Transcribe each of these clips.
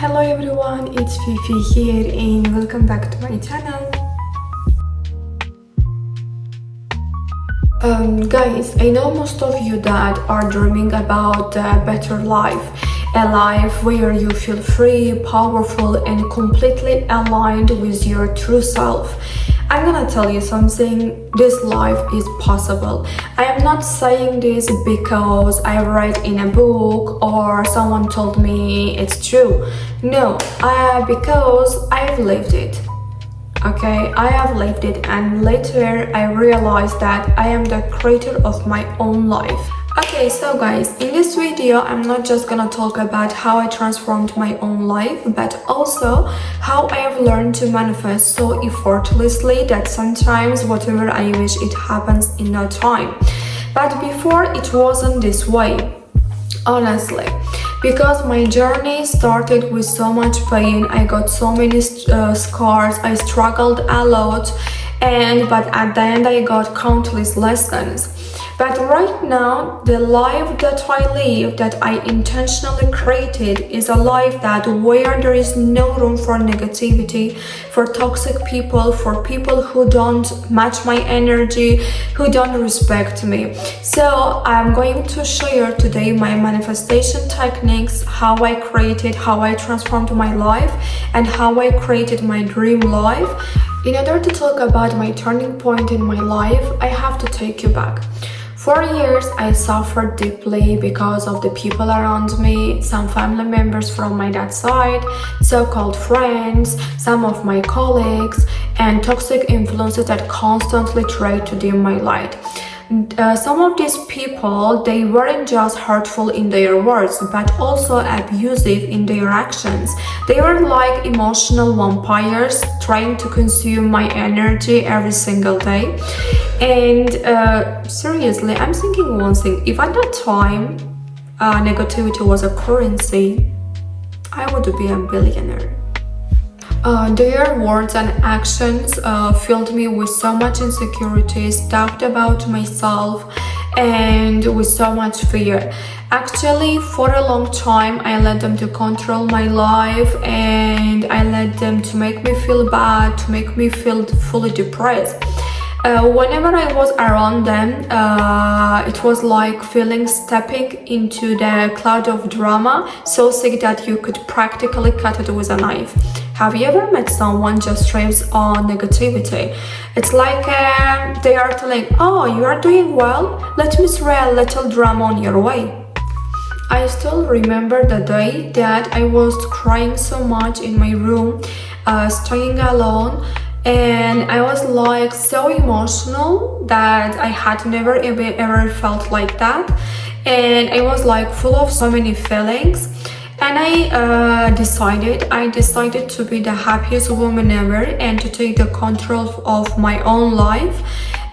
Hello everyone, it's Fifi here and welcome back to my channel. Guys, I know most of you that are dreaming about a better life, a life where you feel free, powerful and completely aligned with your true self. I'm gonna tell you something, this life is possible. I am not saying this because I read in a book or someone told me it's true. No, because I've lived it. Okay, I have lived it, and later I realized that I am the creator of my own life. Okay, so guys, in this video I'm not just gonna talk about how I transformed my own life, but also how I have learned to manifest so effortlessly that sometimes whatever I wish it happens in no time. But before it wasn't this way, honestly, because my journey started with so much pain. I got so many scars, I struggled a lot, but at the end I got countless lessons. But right now, the life that I live, that I intentionally created, is a life that where there is no room for negativity, for toxic people, for people who don't match my energy, who don't respect me. So I'm going to share today my manifestation techniques, how I created, how I transformed my life, and how I created my dream life. In order to talk about my turning point in my life, I have to take you back. For years, I suffered deeply because of the people around me, some family members from my dad's side, so-called friends, some of my colleagues, and toxic influences that constantly tried to dim my light. Some of these people, they weren't just hurtful in their words, but also abusive in their actions. They were like emotional vampires trying to consume my energy every single day. And seriously, I'm thinking one thing, if at that time negativity was a currency, I would be a billionaire. Their words and actions filled me with so much insecurities, doubt about myself, and with so much fear. Actually, for a long time, I let them to control my life, and I let them to make me feel bad, to make me feel fully depressed. Whenever I was around them, it was like stepping into the cloud of drama, so sick that you could practically cut it with a knife. Have you ever met someone just thrives on negativity? It's like they are telling, oh, you are doing well, let me throw a little drama on your way. I still remember the day that I was crying so much in my room, staying alone, and I was like so emotional that I had never ever felt like that, and I was like full of so many feelings. And I decided to be the happiest woman ever and to take the control of my own life.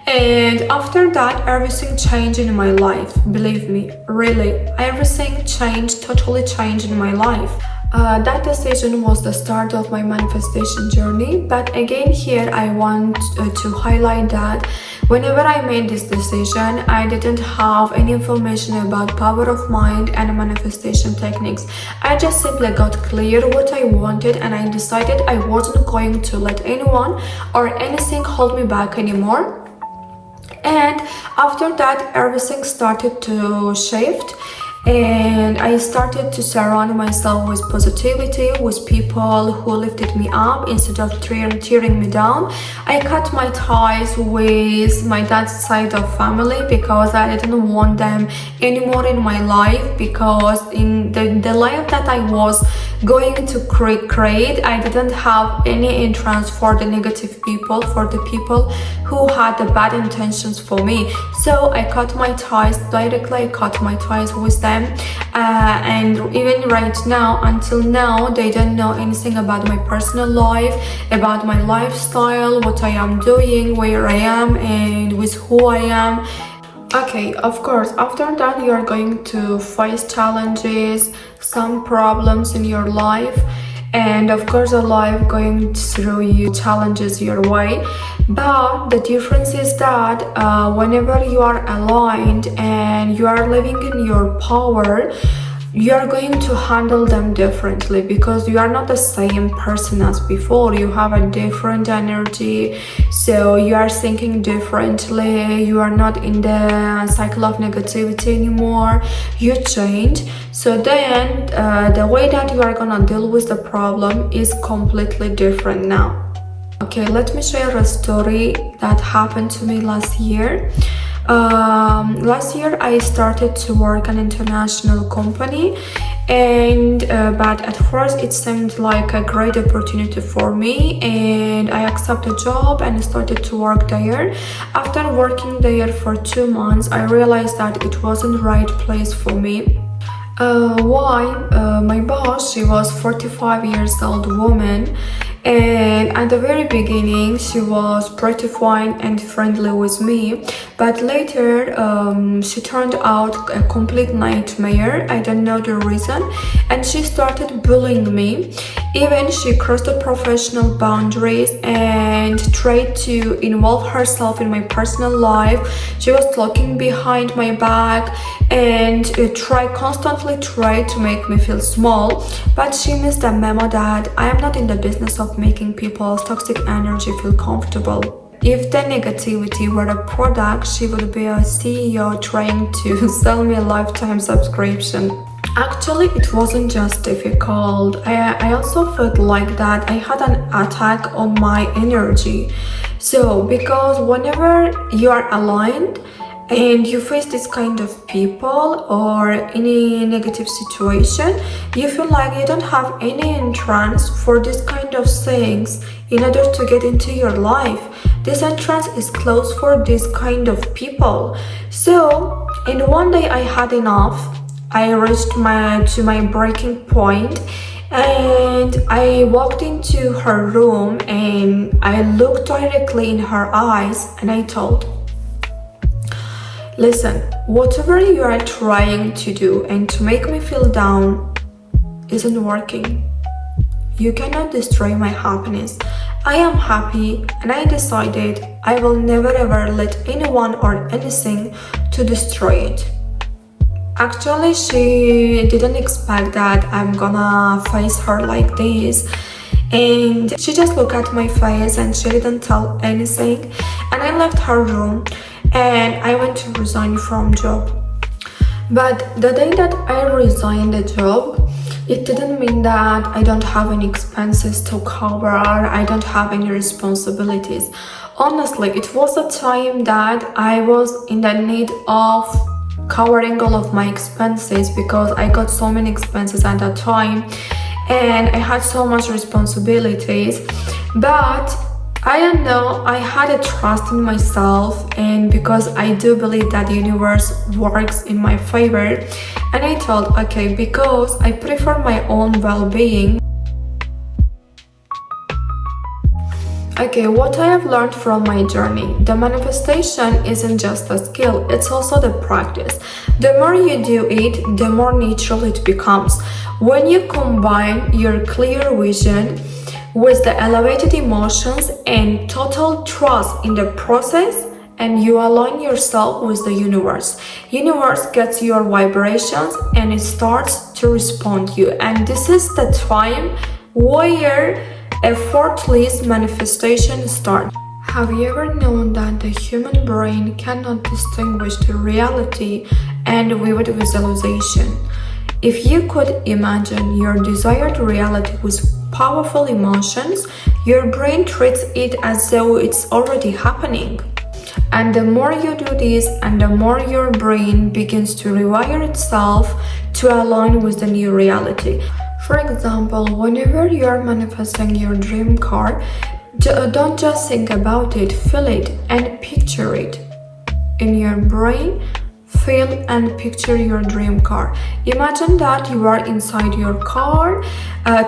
And after that, everything changed in my life. Believe me, really, everything changed, totally changed in my life. That decision was the start of my manifestation journey. But again, here I want to highlight that whenever I made this decision, I didn't have any information about power of mind and manifestation techniques. I just simply got clear what I wanted, and I decided I wasn't going to let anyone or anything hold me back anymore. And after that, everything started to shift, and I started to surround myself with positivity, with people who lifted me up instead of tearing me down. I cut my ties with my dad's side of family because I didn't want them anymore in my life, because in the life that I was going to create, I didn't have any interest for the negative people, for the people who had the bad intentions for me. So I cut my ties directly, I cut my ties with them, and even right now, until now, they don't know anything about my personal life, about my lifestyle, what I am doing, where I am, and with who I am. Okay, of course, after that you are going to face challenges, some problems in your life, and of course a life going through you challenges your way. But the difference is that whenever you are aligned and you are living in your power, you are going to handle them differently because you are not the same person as before. You have a different energy, so you are thinking differently. You are not in the cycle of negativity anymore. You change. So then the way that you are gonna deal with the problem is completely different now. Okay, let me share a story that happened to me last year. Last year I started to work an international company, and but at first it seemed like a great opportunity for me, and I accepted a job and started to work there. After working there for 2 months, I realized that it wasn't the right place for me. Why? My boss, she was 45 years old woman, and at the very beginning she was pretty fine and friendly with me, but later she turned out a complete nightmare. I don't know the reason, and she started bullying me. Even she crossed the professional boundaries and tried to involve herself in my personal life. She was talking behind my back and constantly tried to make me feel small, but she missed the memo that I am not in the business of making people's toxic energy feel comfortable. If the negativity were a product, she would be a CEO trying to sell me a lifetime subscription. Actually, it wasn't just difficult. I also felt like that I had an attack on my energy. So, because whenever you are aligned and you face this kind of people or any negative situation, you feel like you don't have any entrance for this kind of things in order to get into your life. This entrance is closed for this kind of people. So, in one day I had enough. I reached to my breaking point, and I walked into her room and I looked directly in her eyes and I told, listen, whatever you are trying to do and to make me feel down isn't working. You cannot destroy my happiness. I am happy, and I decided I will never ever let anyone or anything to destroy it. Actually, she didn't expect that I'm gonna face her like this, and she just looked at my face and she didn't tell anything, and I left her room and I went to resign from job. But the day that I resigned the job, it didn't mean that I don't have any expenses to cover, I don't have any responsibilities. Honestly, it was a time that I was in the need of covering all of my expenses because I got so many expenses at that time and I had so much responsibilities. But I don't know, I had a trust in myself, and because I do believe that the universe works in my favor, and I thought, okay, because I prefer my own well-being. Okay, what I have learned from my journey, the manifestation isn't just a skill, it's also the practice. The more you do it, the more natural it becomes. When you combine your clear vision with the elevated emotions and total trust in the process, and you align yourself with the universe gets your vibrations and it starts to respond to you. And this is the time where effortless manifestation starts. Have you ever known that the human brain cannot distinguish the reality and vivid visualization? If you could imagine your desired reality with powerful emotions, your brain treats it as though it's already happening. And the more you do this, and the more your brain begins to rewire itself to align with the new reality. For example, whenever you are manifesting your dream car, don't just think about it, feel it and picture it. In your brain, feel and picture your dream car. Imagine that you are inside your car,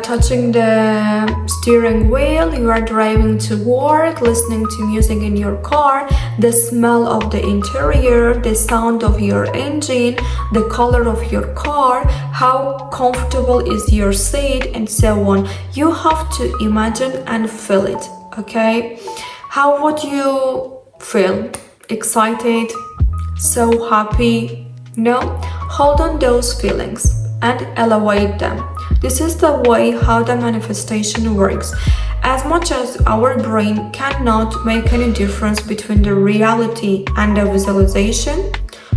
touching the steering wheel, you are driving to work, listening to music in your car, the smell of the interior, the sound of your engine, the color of your car, how comfortable is your seat, and so on. You have to imagine and feel it, okay? How would you feel? Excited? So happy? No? Hold on those feelings. and elevate them. This is the way how the manifestation works. As much as our brain cannot make any difference between the reality and the visualization,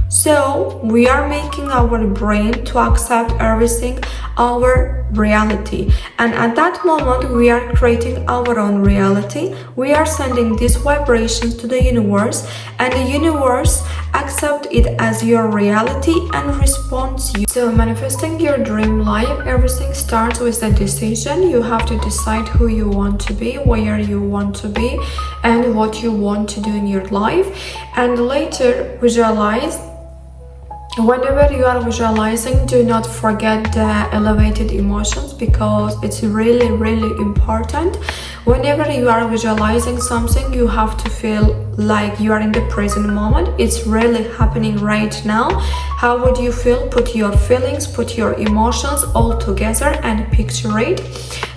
so we are making our brain to accept everything our reality, and at that moment we are creating our own reality. We are sending these vibrations to the universe, and the universe accept it as your reality and responds you. So manifesting your dream life, everything starts with a decision. You have to decide who you want to be, where you want to be, and what you want to do in your life, and later visualize. Whenever you are visualizing, do not forget the elevated emotions, because it's really important. Whenever you are visualizing something, you have to feel like you are in the present moment. It's really happening right now. How would you feel? Put your feelings, put your emotions all together and picture it.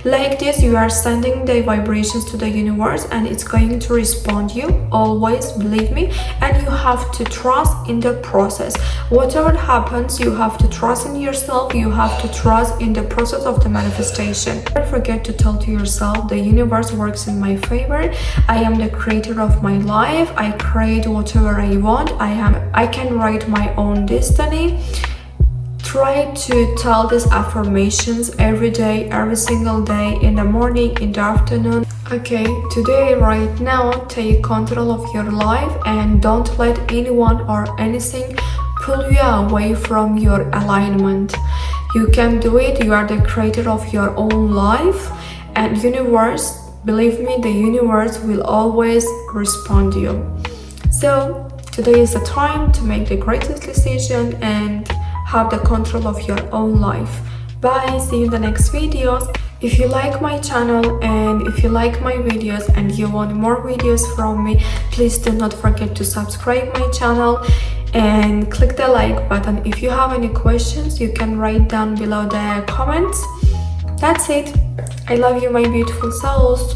Like this, you are sending the vibrations to the universe and it's going to respond you. Always believe me, and you have to trust in the process. Whatever happens, you have to trust in yourself. You have to trust in the process of the manifestation. Don't forget to tell to yourself, the universe works in my favor. I am the creator of my life. I create whatever I want. I can write my own destiny. Try to tell these affirmations every day, every single day, in the morning, in the afternoon. Okay, today, right now, take control of your life and don't let anyone or anything pull you away from your alignment. You can do it. You are the creator of your own life, and universe, believe me, the universe will always respond to you. So today is the time to make the greatest decision and have the control of your own life. Bye, see you in the next videos. If you like my channel and if you like my videos and you want more videos from me, please do not forget to subscribe my channel and click the like button. If you have any questions, you can write down below the comments. That's it. I love you, my beautiful souls.